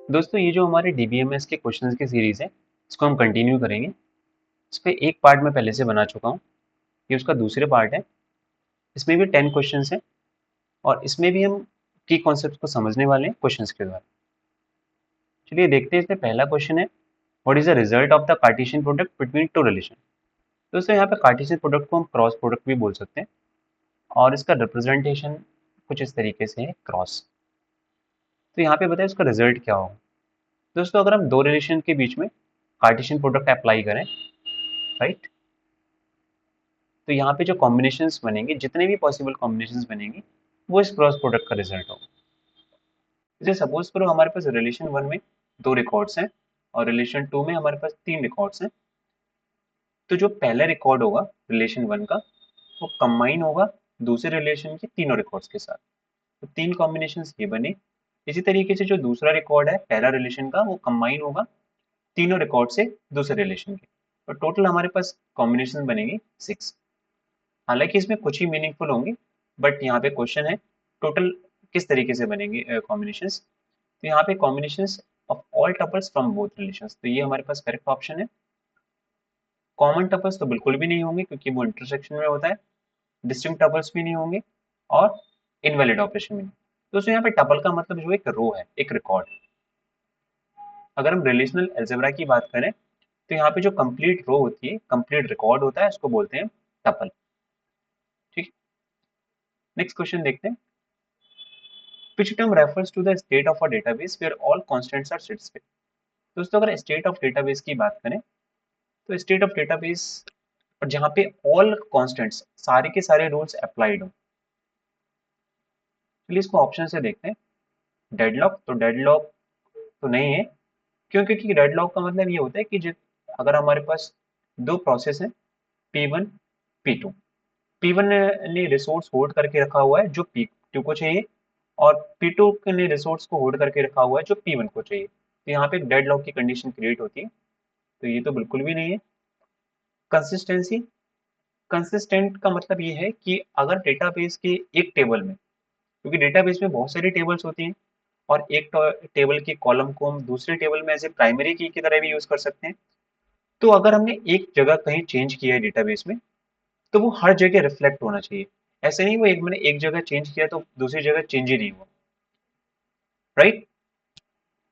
दोस्तों ये जो हमारे डीबीएमएस के क्वेश्चंस की सीरीज है इसको हम कंटिन्यू करेंगे। इस पे एक पार्ट मैं पहले से बना चुका हूँ, ये उसका दूसरे पार्ट है। इसमें भी 10 क्वेश्चंस हैं और इसमें भी हम की कॉन्सेप्ट को समझने वाले हैं क्वेश्चंस के द्वारा। चलिए देखते हैं, इसमें पहला क्वेश्चन है, what is the result of the Cartesian product between two relation. दोस्तों यहाँ पे कार्टेशियन प्रोडक्ट को हम क्रॉस प्रोडक्ट भी बोल सकते हैं और इसका रिप्रेजेंटेशन कुछ इस तरीके से है, क्रॉस। तो यहाँ पे बताए उसका रिजल्ट क्या होगा। दोस्तों अगर हम दो रिलेशन के बीच में कार्टेशियन प्रोडक्ट अप्लाई करें, राइट, तो यहाँ पे जो कॉम्बिनेशंस बनेंगे, जितने भी पॉसिबल कॉम्बिनेशंस बनेंगे, वो इस क्रॉस प्रोडक्ट का रिजल्ट होगा। जैसे सपोज करो हमारे पास रिलेशन वन में दो रिकॉर्ड्स हैं और रिलेशन टू में हमारे पास तीन रिकॉर्ड्स हैं। तो जो पहला रिकॉर्ड होगा रिलेशन वन का, वो कंबाइन होगा दूसरे रिलेशन के तीनों रिकॉर्ड्स के साथ। तो तीन कॉम्बिनेशंस ये बने। इसी तरीके से जो दूसरा रिकॉर्ड है पहला रिलेशन का, वो कंबाइन होगा तीनों रिकॉर्ड से दूसरे रिलेशन के। तो टोटल हमारे पास कॉम्बिनेशन बनेंगे 6। हालांकि इसमें कुछ ही मीनिंगफुल होंगे, बट यहाँ पे क्वेश्चन है टोटल किस तरीके से बनेंगे कॉम्बिनेशंस। तो यहाँ पे combinations of all tuples from both relations, तो ये हमारे पास करेक्ट ऑप्शन है। कॉमन टपल्स तो बिल्कुल भी नहीं होंगे क्योंकि वो इंटरसेक्शन में होता है। डिस्टिंक्ट टपल्स भी नहीं होंगे और इनवैलिड ऑपरेशन में नहीं। दोस्तों यहाँ पे टपल का मतलब जो एक रो है, एक रिकॉर्ड। अगर हम रिलेशनल अलजेब्रा की बात करें तो यहाँ पे जो कंप्लीट रो होती है, कंप्लीट रिकॉर्ड होता है, उसको बोलते हैं टपल। ठीक, नेक्स्ट क्वेश्चन देखते हैं। Which term refers to the state of a database where all constants are satisfied? दोस्तों अगर स्टेट ऑफ डेटाबेस की बात करें तो स्टेट ऑफ डेटाबेस और जहाँ पे ऑल कांस्टेंट्स, सारे के सारे रूल्स अप्लाइड हो। चलिए इसको ऑप्शन से देखते हैं। डेडलॉक, तो डेडलॉक तो नहीं है। क्यों? क्योंकि डेडलॉक का मतलब ये होता है कि अगर हमारे पास दो प्रोसेस हैं, P1 P2, P1 ने रिसोर्स होल्ड करके रखा हुआ है जो P2 को चाहिए और P2 ने रिसोर्स को होल्ड करके रखा हुआ है जो P1 को चाहिए। तो यहाँ पे एक डेडलॉक की कंडीशन क्रिएट होती है। तो ये तो बिल्कुल भी नहीं है। कंसिस्टेंसी, कंसिस्टेंट का मतलब ये है कि अगर डेटाबेस के एक टेबल में, क्योंकि डेटाबेस में बहुत सारी टेबल्स होती हैं और एक टेबल के कॉलम को हम दूसरे टेबल में एज ए प्राइमरी की तरह भी यूज कर सकते हैं। तो अगर हमने एक जगह कहीं चेंज किया है डेटाबेस में, तो वो हर जगह रिफ्लेक्ट होना चाहिए। ऐसे नहीं वो मैंने एक जगह चेंज किया तो दूसरी जगह चेंज ही नहीं हुआ, राइट।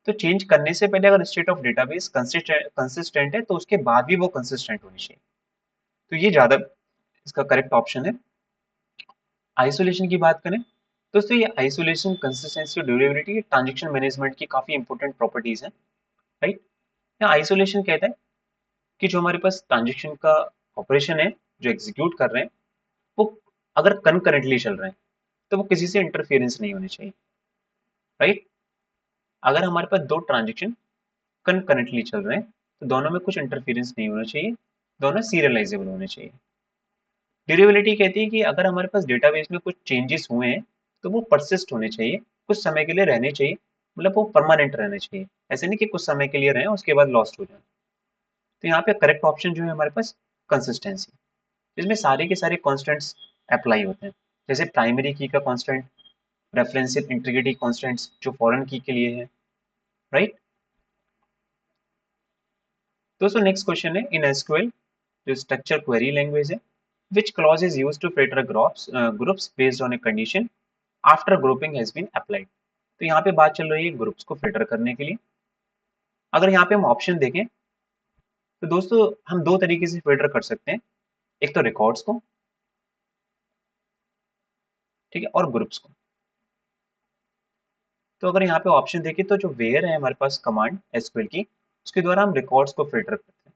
तो चेंज करने से पहले अगर स्टेट ऑफ डेटाबेस कंसिस्टेंट है तो उसके बाद भी वो कंसिस्टेंट होनी चाहिए। तो ये ज्यादा इसका करेक्ट ऑप्शन है। आइसोलेशन की बात करें दोस्तों, ये आइसोलेशन, कंसिस्टेंसी और ड्यूरेबिलिटी ट्रांजेक्शन मैनेजमेंट की काफी इंपॉर्टेंट प्रॉपर्टीज हैं, राइट। यहाँ आइसोलेशन कहता है कि जो हमारे पास ट्रांजेक्शन का ऑपरेशन है, जो एग्जीक्यूट कर रहे हैं, वो अगर कनकरेंटली चल रहे हैं तो वो किसी से इंटरफेरेंस नहीं होनी चाहिए, राइट। अगर हमारे पास दो ट्रांजेक्शन कनकरेंटली चल रहे हैं तो दोनों में कुछ इंटरफेरेंस नहीं होना चाहिए, दोनों सीरियलाइजेबल होने चाहिए। ड्यूरेबिलिटी कहती है कि अगर हमारे पास डेटाबेस में कुछ चेंजेस हुए हैं तो वो परसिस्ट होने चाहिए, कुछ समय के लिए रहने चाहिए, मतलब वो परमानेंट रहने चाहिए। ऐसे नहीं कि कुछ समय के लिए रहें उसके बाद लॉस्ट हो जाए। तो यहाँ पे करेक्ट ऑप्शन जो है हमारे पास कंसिस्टेंसी, जिसमें सारे के सारे कॉन्स्टेंट्स अप्लाई होते हैं। जैसे प्राइमरी की का कॉन्स्टेंट, रेफरेंशियल इंटीग्रिटी कॉन्स्टेंट्स जो फॉरेन की के लिए है, राइट। दोस्तों नेक्स्ट क्वेश्चन है, इन एसक्यूएल जो स्ट्रक्चर क्वेरी लैंग्वेज है, which clause is used to filter groups based on a condition after grouping has been applied? तो यहाँ पे बात चल रही है ग्रुप्स को फिल्टर करने के लिए। अगर यहाँ पे हम ऑप्शन देखें तो दोस्तों हम दो तरीके से फिल्टर कर सकते हैं, एक तो रिकॉर्ड्स को, ठीक है, और ग्रुप्स को। तो अगर यहाँ पे ऑप्शन देखें तो जो वेयर है हमारे पास कमांड एसक्यूएल की, उसके द्वारा हम रिकॉर्ड्स को फिल्टर करते हैं,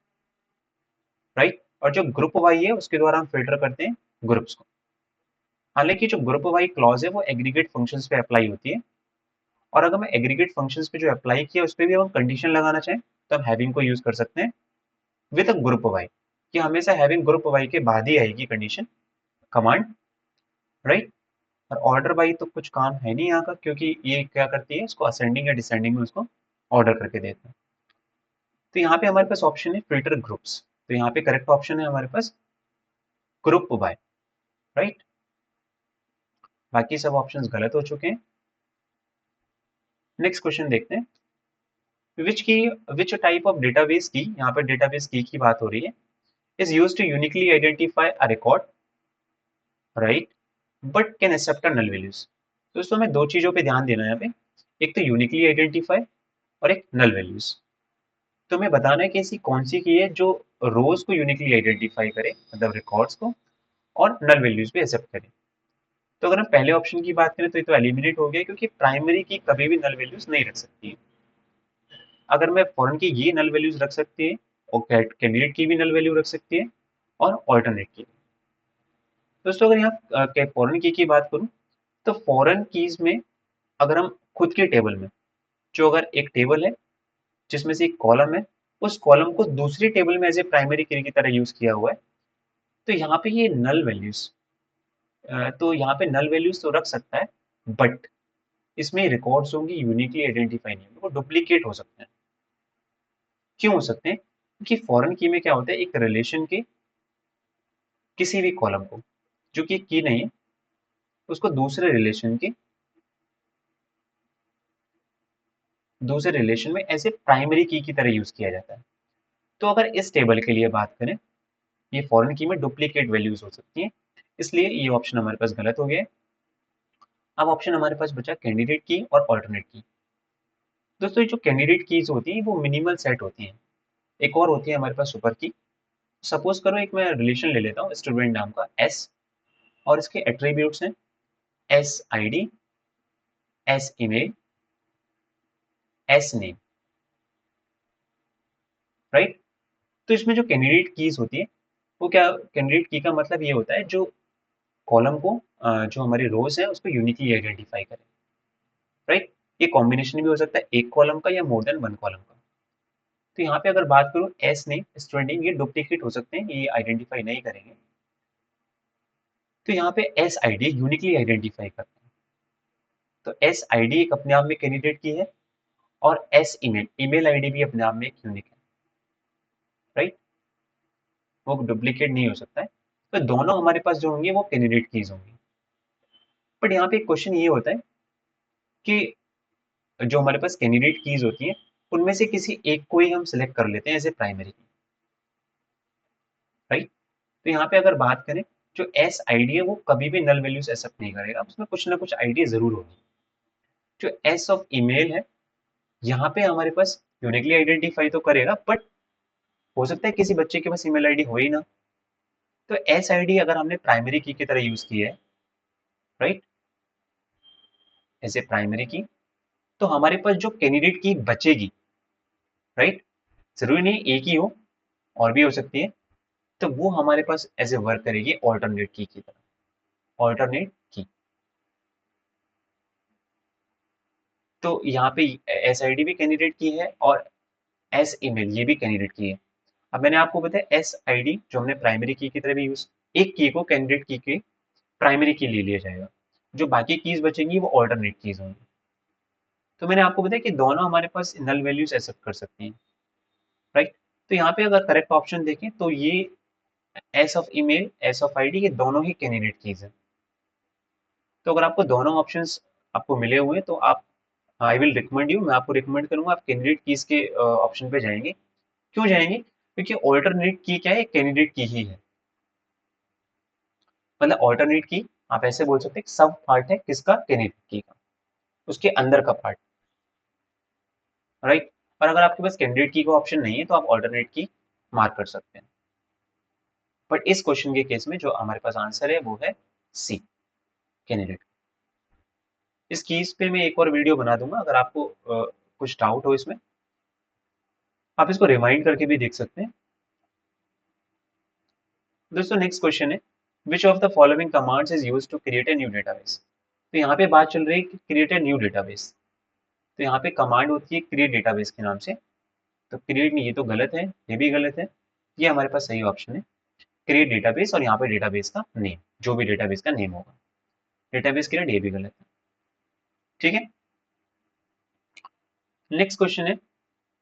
राइट। और जो ग्रुप वाई है उसके द्वारा हम फिल्टर करते हैं ग्रुप्स को। हालांकि जो ग्रुप वाई क्लॉज है वो एग्रीगेट फंक्शंस पे अप्लाई होती है, और अगर मैं एग्रीगेट फंक्शंस पे जो अप्लाई किया उस पर भी हम कंडीशन लगाना चाहें तो हम हैविंग को यूज कर सकते हैं विद ग्रुप वाई, कि हमेशा हैविंग ग्रुप वाई के बाद ही आएगी कंडीशन, कमांड, राइट। और ऑर्डर बाई तो कुछ काम है नहीं यहाँ का, क्योंकि ये क्या करती है, इसको असेंडिंग या डिसेंडिंग में उसको ऑर्डर करके देता है। तो यहाँ पे हमारे पास ऑप्शन है फिल्टर ग्रुप्स, तो यहाँ पे करेक्ट ऑप्शन है हमारे पास ग्रुप बाय, राइट। बाकी सब ऑप्शंस गलत हो चुके हैं। नेक्स्ट क्वेश्चन देखते हैं। विच टाइप ऑफ डेटाबेस की, यहाँ पर डेटाबेस की बात हो रही है, is used to uniquely identify a record, right, but can accept a null values. दोस्तों हमें दो चीजों पे ध्यान देना है यहाँ पे, एक तो यूनिकली आइडेंटिफाई और एक नल वैल्यूज। तो हमें बताना है कि ऐसी कौन सी की है जो रोज को यूनिकली आइडेंटिफाई करे, मतलब रिकॉर्ड्स को, और नल वैल्यूज भी एक्सेप्ट करे। तो अगर हम पहले ऑप्शन की बात करें तो ये तो एलिमिनेट हो गया, क्योंकि प्राइमरी की कभी भी नल वैल्यूज नहीं रख सकती है। अगर मैं फॉरेन की ये नल वैल्यूज रख सकती है, और कैंडिडेट की भी नल वैल्यू रख सकती है, और ऑल्टरनेट की। दोस्तों अगर यहाँ फॉरेन की बात करूँ, तो फॉरेन कीज में अगर हम खुद के टेबल में, जो अगर एक टेबल है जिसमें से एक कॉलम है, उस कॉलम को दूसरी टेबल में एज ए प्राइमरी की तरह यूज किया हुआ है, तो यहाँ पे ये नल वैल्यूज, तो यहाँ पे नल वैल्यूज तो रख सकता है, बट इसमें रिकॉर्ड्स होंगी यूनिकली आइडेंटिफाई नहीं होंगे, वो डुप्लीकेट हो सकते हैं। क्यों हो सकते हैं? क्योंकि फॉरेन की में क्या होता है, एक रिलेशन के किसी भी कॉलम को, जो कि की नहीं है, उसको दूसरे रिलेशन में ऐसे प्राइमरी की तरह यूज किया जाता है। तो अगर इस टेबल के लिए बात करें, ये फॉरेन की में डुप्लीकेट वैल्यूज हो सकती हैं, इसलिए ये ऑप्शन हमारे पास गलत हो गया है। अब ऑप्शन हमारे पास बचा कैंडिडेट की और ऑल्टरनेट की। दोस्तों ये जो कैंडिडेट कीज होती हैं वो मिनिमल सेट होती हैं। एक और होती है हमारे पास सुपर की। सपोज करो एक मैं रिलेशन ले लेता हूँ स्टूडेंट नाम का एस, और इसके एट्रीब्यूट्स हैं S I D, S email, S name, right. तो इसमें जो कैंडिडेट कीज होती है, वो क्या, कैंडिडेट की का मतलब ये होता है जो कॉलम को, जो हमारी रोज है उसको यूनिकली आइडेंटिफाई करे, राइट। ये कॉम्बिनेशन भी हो सकता है एक कॉलम का या मोर देन वन कॉलम का। तो यहाँ पे अगर बात करूँ एस नेम, स्टूडेंट नेम, ये डुप्लीकेट हो सकते हैं, ये आइडेंटिफाई नहीं करेंगे। तो यहाँ पे S I D uniquely identify करते हैं। तो एस आई डी एक अपने आप में कैंडिडेट की है, और एस ईमेल, ईमेल आईडी भी अपने आप में एक यूनिक है, राइट, वो डुप्लीकेट नहीं हो सकता है। तो दोनों हमारे पास जो होंगे वो कैंडिडेट कीज होंगी। बट यहाँ पे एक क्वेश्चन ये होता है कि जो हमारे पास कैंडिडेट कीज होती हैं, उनमें से किसी एक को ही हम सिलेक्ट कर लेते हैं एज ए प्राइमरी की, राइट। तो यहाँ पे अगर बात करें, जो एस आईडी है वो कभी भी नल वैल्यूज एक्सेप्ट नहीं करेगा, उसमें कुछ ना कुछ आईडी जरूर होगी। जो एस ऑफ ईमेल है, यहाँ पे हमारे पास यूनिकली आइडेंटिफाई तो करेगा, बट हो सकता है किसी बच्चे के पास ईमेल आईडी हो ही ना। तो एस आई डी अगर हमने प्राइमरी की तरह यूज की है, राइट, एज ए प्राइमरी की, तो हमारे पास जो कैंडिडेट की बचेगी, राइट, जरूरी नहीं एक ही हो, और भी हो सकती है, तो वो हमारे पास ऐसे वर्क करेगी ऑल्टरनेट की तरह, ऑल्टरनेट की। तो यहाँ पे एस आई डी भी कैंडिडेट की है, और एस ईमेल ये भी कैंडिडेट की है। अब मैंने आपको बताया एस आई डी जो हमने प्राइमरी की तरह भी यूज, एक की को कैंडिडेट की के प्राइमरी की ले लिया जाएगा, जो बाकी कीज बचेंगी वो ऑल्टरनेट कीज होंगी। तो मैंने आपको बताया कि दोनों हमारे पास नल वैल्यूज एक्सेप्ट कर सकती हैं, राइट। तो यहाँ पे अगर करेक्ट ऑप्शन देखें तो ये S of email, S of ID, ये दोनों ही कैंडिडेट कीज है। तो अगर आपको दोनों ऑप्शंस आपको मिले हुए हैं, तो आप, आई विल रिकमेंड यू, मैं आपको रिकमेंड करूंगा आप कैंडिडेट कीज के ऑप्शन पे जाएंगे। क्यों जाएंगे? क्योंकि ऑल्टरनेट की क्या है, कैंडिडेट की ही है। मतलब ऑल्टरनेट की आप ऐसे बोल सकते हैं सब पार्ट है किसका, कैंडिडेट की का, उसके अंदर का पार्ट, राइट। और अगर आपके पास कैंडिडेट की का ऑप्शन नहीं है तो आप ऑल्टरनेट की मार्क कर सकते हैं। बट इस क्वेश्चन के केस में जो हमारे पास आंसर है वो है सी, कैंडिडेट। इस कीज पे मैं एक और वीडियो बना दूंगा, अगर आपको कुछ डाउट हो इसमें, आप इसको रिमाइंड करके भी देख सकते हैं। दोस्तों नेक्स्ट क्वेश्चन है, which of the following commands is used to create a new database. तो यहाँ पे बात चल रही है कि क्रिएट ए न्यू डेटाबेस। तो यहाँ पे कमांड होती है क्रिएट डेटाबेस के नाम से। तो क्रिएट नहीं, ये तो गलत है, ये भी गलत है, ये हमारे पास सही ऑप्शन है क्रिएट डेटाबेस, और यहाँ पे डेटाबेस का नेम, जो भी डेटाबेस का नेम होगा, डेटाबेस क्रिएट, ये भी गलत है, ठीक है। नेक्स्ट क्वेश्चन है,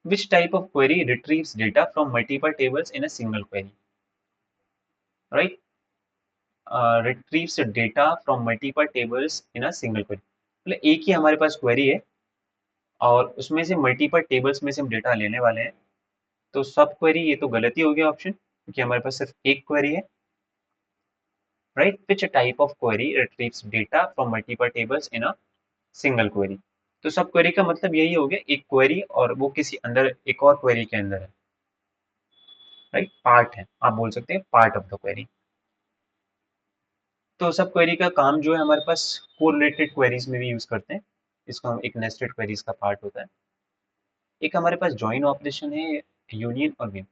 which type of query retrieves data from multiple tables in a single query, right, retrieves data from multiple tables in a single query. मतलब एक ही हमारे पास क्वेरी है, और उसमें से मल्टीपल टेबल्स में से हम डेटा लेने वाले हैं। तो सब क्वेरी, ये तो गलत ही हो गया ऑप्शन, क्योंकि हमारे पास सिर्फ एक क्वेरी है, right. Which type of query retrieves data from multiple tables in a single query. तो सब क्वेरी का मतलब यही हो गया, एक क्वेरी और वो किसी अंदर एक और क्वेरी के अंदर है, राइट, पार्ट है, आप बोल सकते हैं पार्ट ऑफ द क्वेरी। तो सब क्वेरी का काम जो है हमारे पास कोरिलेटेड क्वेरीज में भी यूज करते हैं, इसको हम एक नेस्टेड क्वेरीज का पार्ट होता है। एक हमारे पास जॉइन ऑपरेशन है, यूनियन और विन।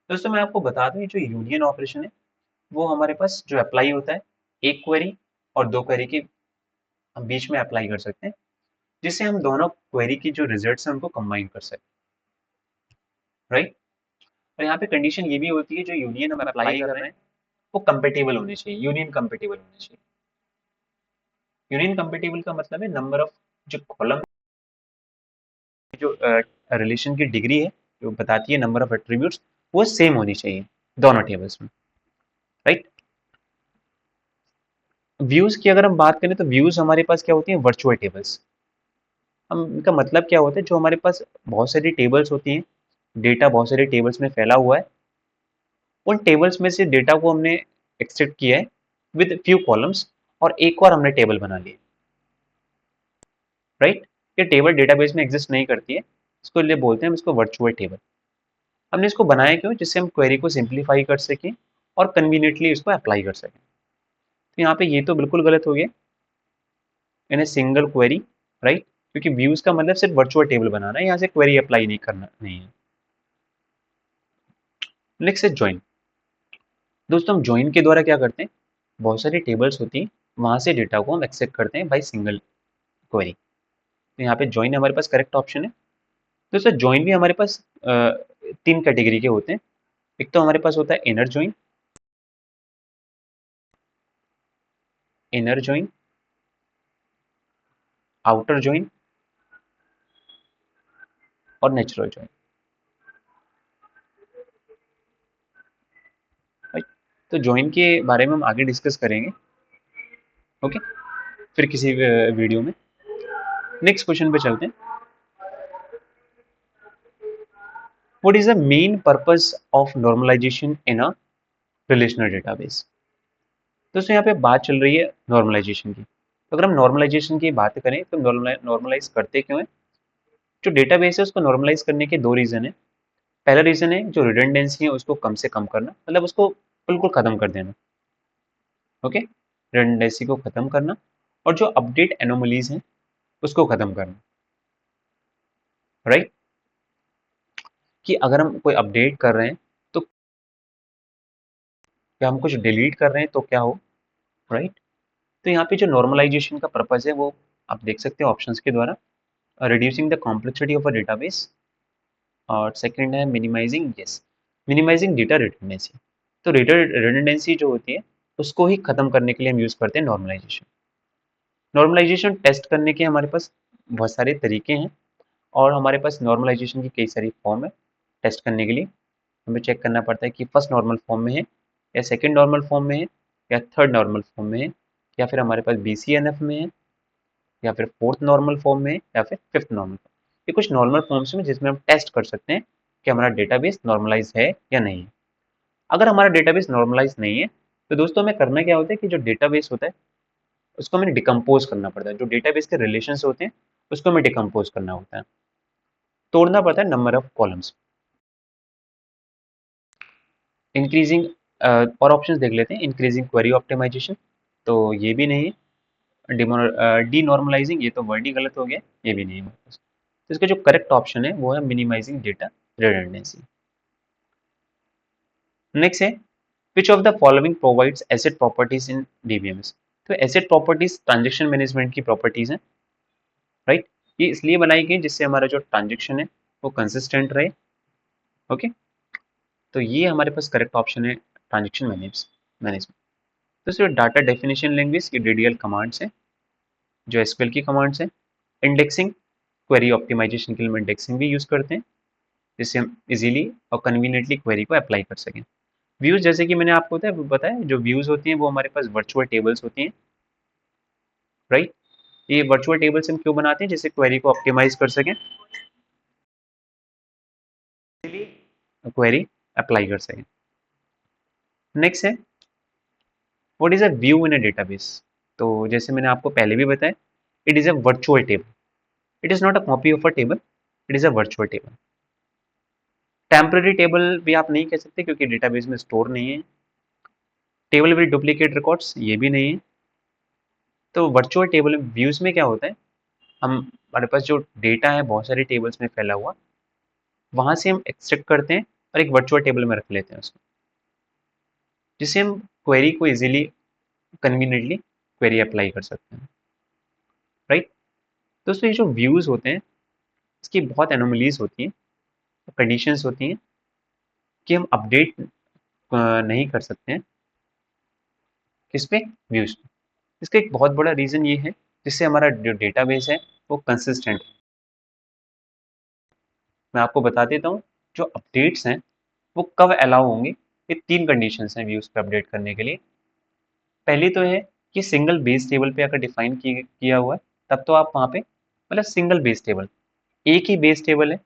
दोस्तों मैं आपको बता दूं, ये जो यूनियन ऑपरेशन है वो हमारे पास जो अप्लाई होता है एक क्वेरी और दो क्वेरी के हम बीच में अप्लाई कर सकते हैं, जिससे हम दोनों क्वेरी की जो रिजल्ट्स हैं उनको कंबाइन कर सकते हैं, राइट। और यहाँ पे कंडीशन ये भी होती है, जो यूनियन हम अप्लाई कर रहे हैं वो कंपेटेबल होने चाहिए, यूनियन कंपेटेबल होने चाहिए। यूनियन कंपेटेबल का मतलब है नंबर ऑफ जो कॉलम, जो रिलेशन की डिग्री है जो बताती है नंबर ऑफ एट्रीब्यूट्स, वो सेम होनी चाहिए दोनों टेबल्स में, राइट। व्यूज की अगर हम बात करें तो व्यूज हमारे पास क्या होती हैं, वर्चुअल टेबल्स। हम इनका मतलब क्या होता है, जो हमारे पास बहुत सारी टेबल्स होती हैं, डेटा बहुत सारे टेबल्स में फैला हुआ है, उन टेबल्स में से डेटा को हमने एक्सट्रैक्ट किया है विद फ्यू कॉलम्स, और एक और हमने टेबल बना ली, राइट। ये टेबल डेटाबेस में एग्जिस्ट नहीं करती है, इसको लिए बोलते हैं हम इसको वर्चुअल टेबल। हमने इसको बनाया क्यों, जिससे हम क्वेरी को सिंप्लीफाई कर सकें और कन्वीनियंटली इसको अप्लाई कर सकें। तो यहाँ पे ये तो बिल्कुल गलत हो गया, इन ए सिंगल क्वेरी, राइट, क्योंकि व्यूज का मतलब सिर्फ वर्चुअल टेबल बनाना है, यहाँ से क्वेरी अप्लाई नहीं करना नहीं है। नेक्स्ट है ज्वाइन। दोस्तों हम ज्वाइन के द्वारा क्या करते हैं, बहुत सारी टेबल्स होती हैं, वहां से डेटा को हम एक्सेप्ट करते हैं बाई सिंगल क्वेरी। तो यहाँ पे ज्वाइन हमारे पास करेक्ट ऑप्शन है। दोस्तों ज्वाइन भी हमारे पास तीन कैटेगरी के होते हैं। एक तो हमारे पास होता है inner join, inner join, outer join और नेचुरल ज्वाइन, राइट। तो ज्वाइन के बारे में हम आगे डिस्कस करेंगे, ओके, फिर किसी वीडियो में। नेक्स्ट क्वेश्चन पे चलते हैं। What is the main purpose of normalization in a relational database. दोस्तों यहाँ पे बात चल रही है नॉर्मलाइजेशन की। तो अगर हम नॉर्मलाइजेशन की बात करें तो नॉर्मलाइज करते क्यों है, जो डेटाबेस है उसको नॉर्मलाइज करने के दो रीजन है। पहला रीजन है जो रिडंडेंसी है उसको कम से कम करना, मतलब उसको बिल्कुल खत्म कर देना, ओके, रिडंडेंसी को खत्म करना, और जो अपडेट एनोमलीज हैं उसको खत्म करना, राइट। कि अगर हम कोई अपडेट कर रहे हैं तो क्या हम कुछ डिलीट कर रहे हैं तो क्या हो, राइट। तो यहाँ पे जो नॉर्मलाइजेशन का पर्पज है वो आप देख सकते हो ऑप्शंस के द्वारा, reducing the complexity of a database, और सेकंड है minimising, yes, minimising data redundancy. तो डेटा रिडंडेंसी जो होती है उसको ही खत्म करने के लिए हम यूज करते हैं नॉर्मलाइजेशन। नॉर्मलाइजेशन टेस्ट करने के हमारे पास बहुत सारे तरीके हैं, और हमारे पास नॉर्मलाइजेशन की कई सारी फॉर्म है। टेस्ट करने के लिए हमें चेक करना पड़ता है कि फर्स्ट नॉर्मल फॉर्म में है, या सेकंड नॉर्मल फॉर्म में है, या थर्ड नॉर्मल फॉर्म में है, या फिर हमारे पास BCNF में है, या फिर फोर्थ नॉर्मल फॉर्म में है, या फिर फिफ्थ नॉर्मल फॉर्म। ये कुछ नॉर्मल फॉर्म्स में जिसमें हम टेस्ट कर सकते हैं कि हमारा डेटाबेस नॉर्मलाइज है या नहीं है। अगर हमारा डेटाबेस नॉर्मलाइज नहीं है तो दोस्तों हमें करना क्या होता है कि जो डेटाबेस होता है उसको हमें डिकम्पोज करना पड़ता है, जो डेटाबेस के रिलेशंस होते हैं उसको हमें डिकम्पोज करना होता है, तोड़ना पड़ता है नंबर ऑफ कॉलम्स। इंक्रीजिंग, और ऑप्शंस देख लेते हैं। इंक्रीजिंग क्वेरी ऑप्टिमाइजेशन, तो ये भी नहीं है। डीनॉर्मलाइजिंग, ये तो वर्ड ही गलत हो गया, ये भी नहीं है। तो इसका जो करेक्ट ऑप्शन है वो है मिनिमाइजिंग डेटा रिडंडेंसी। नेक्स्ट है which of the following provides asset properties in DBMS। तो एसेट प्रॉपर्टीज ट्रांजेक्शन मैनेजमेंट की प्रॉपर्टीज हैं, राइट। ये इसलिए बनाई गई जिससे हमारा जो ट्रांजेक्शन है वो कंसिस्टेंट रहे, ओके। तो ये हमारे पास करेक्ट ऑप्शन है ट्रांजेक्शन मैनेजमेंट। तो सिर्फ डाटा डेफिनेशन लैंग्वेज की DDL कमांड्स हैं, जो SQL की कमांड्स हैं। इंडेक्सिंग, क्वेरी ऑप्टिमाइजेशन के लिए हम इंडेक्सिंग भी यूज करते हैं, जिससे हम इजीली और कन्वीनियंटली क्वेरी को अप्लाई कर सकें। व्यूज, जैसे कि मैंने आपको बताया जो व्यूज होती हैं वो हमारे पास वर्चुअल टेबल्स होती हैं, राइट। ये वर्चुअल टेबल्स हम क्यों बनाते हैं? जिससे क्वेरी को ऑप्टिमाइज कर सकें, क्वेरी अप्लाई कर सकें। नेक्स्ट है what is a view in a database. तो जैसे मैंने आपको पहले भी बताया, it is a virtual table, it is not a copy of a table, it is a virtual table. Temporary table भी आप नहीं कह सकते क्योंकि डेटाबेस में स्टोर नहीं है। टेबल विद डुप्लीकेट रिकॉर्ड्स, ये भी नहीं है। तो वर्चुअल टेबल व्यूज में क्या होता है, हम हमारे पास जो डेटा है बहुत सारी टेबल्स में फैला हुआ, वहां से हम एक्सट्रैक्ट करते हैं और एक वर्चुअल टेबल में रख लेते हैं उसको, जिससे हम क्वेरी को इजीली कन्वीनियंटली क्वेरी अप्लाई कर सकते हैं। राइट। दोस्तों ये जो व्यूज होते हैं इसकी बहुत एनोमलीज होती हैं, कंडीशंस होती हैं कि हम अपडेट नहीं कर सकते हैं किस पे, व्यूज पे। इसका एक बहुत बड़ा रीजन ये है जिससे हमारा जो डेटाबेस है वो कंसिस्टेंट है। मैं आपको बता देता हूँ, जो अपडेट्स हैं वो कब अलाउ होंगे। ये तीन कंडीशंस हैं व्यूज पे अपडेट करने के लिए। पहली तो है कि सिंगल बेस टेबल पे अगर डिफाइन किया हुआ है तब तो आप वहाँ पे, मतलब सिंगल बेस टेबल, एक ही बेस टेबल है,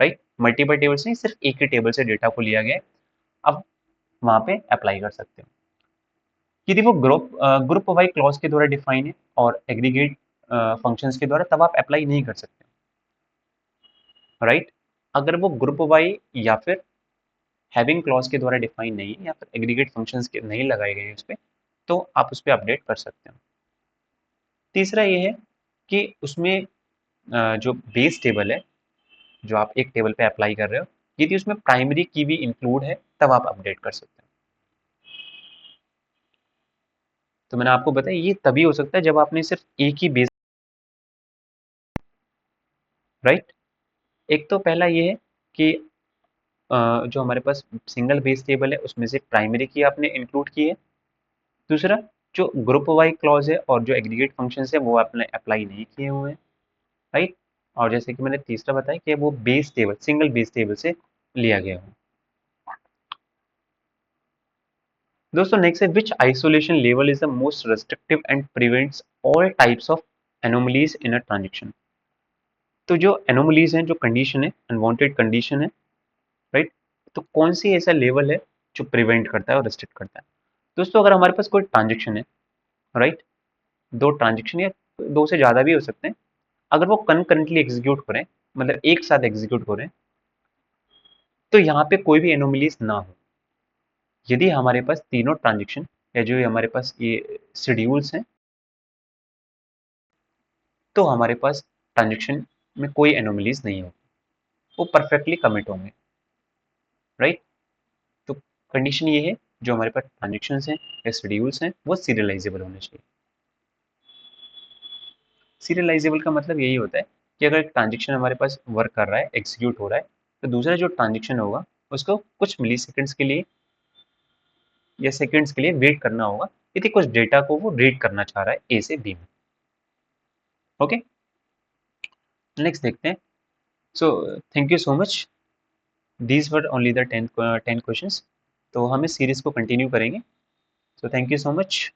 राइट, मल्टीपल टेबल से नहीं, सिर्फ एक ही टेबल से डेटा को लिया गया है, अब वहाँ पे अप्लाई कर सकते हो। यदि वो ग्रुप वाई क्लॉज के द्वारा डिफाइन है और एग्रीगेट फंक्शंस के द्वारा, तब आप अप्लाई नहीं कर सकते, राइट। अगर वो ग्रुप वाई या फिर हैविंग क्लॉज के द्वारा डिफाइन नहीं है या फिर एग्रीगेट फंक्शंस के नहीं लगाए गए हैं उस पर, तो आप उस पर अपडेट कर सकते हो। तीसरा ये है कि उसमें जो बेस टेबल है, जो आप एक टेबल पे अप्लाई कर रहे हो, यदि उसमें प्राइमरी की भी इंक्लूड है तब आप अपडेट कर सकते हो। तो मैंने आपको बताया ये तभी हो सकता है जब आपने सिर्फ एक ही बेस, राइट। एक तो पहला ये है कि जो हमारे पास सिंगल बेस टेबल है उसमें से प्राइमरी की आपने इंक्लूड की है। दूसरा, जो ग्रुप वाई क्लॉज है और जो एग्रीगेट फंक्शंस है वो आपने अप्लाई नहीं किए हुए हैं, राइट। और जैसे कि मैंने तीसरा बताया कि वो base table, single base table से लिया गया हो। दोस्तों नेक्स्ट है which isolation level is the most restrictive and prevents all types of anomalies in a transaction. तो जो एनोमलीज हैं, जो कंडीशन है, अनवांटेड कंडीशन है, राइट, तो कौन सी ऐसा लेवल है जो प्रिवेंट करता है और रेस्ट्रिक्ट करता है। दोस्तों अगर हमारे पास कोई ट्रांजेक्शन है, राइट, दो ट्रांजेक्शन या दो से ज़्यादा भी हो सकते हैं, अगर वो कंकरेंटली एग्जीक्यूट हो रहे हैं, मतलब एक साथ एग्जीक्यूट हो रहे हैं, तो यहाँ पे कोई भी एनोमलीज ना हो। यदि हमारे पास तीनों ट्रांजेक्शन या जो हमारे पास ये शेड्यूल्स हैं, तो हमारे पास ट्रांजेक्शन में कोई एनोमलीज नहीं होगी, वो परफेक्टली कमिट होंगे, राइट। तो कंडीशन ये है जो हमारे पास ट्रांजेक्शन हैं या शेड्यूल्स हैं वो सीरियलाइजेबल होने चाहिए। सीरियलाइजेबल का मतलब यही होता है कि अगर एक ट्रांजेक्शन हमारे पास वर्क कर रहा है, एग्जीक्यूट हो रहा है, तो दूसरा जो ट्रांजेक्शन होगा उसको कुछ मिली सेकेंड्स के लिए या सेकेंड्स के लिए वेट करना होगा, यदि कुछ डेटा को वो रीड करना चाह रहा है ए से बी में। ओके, नेक्स्ट देखते हैं। So thank you so much, these were only the 10 questions. तो हम इस सीरीज को कंटिन्यू करेंगे। So thank you so much.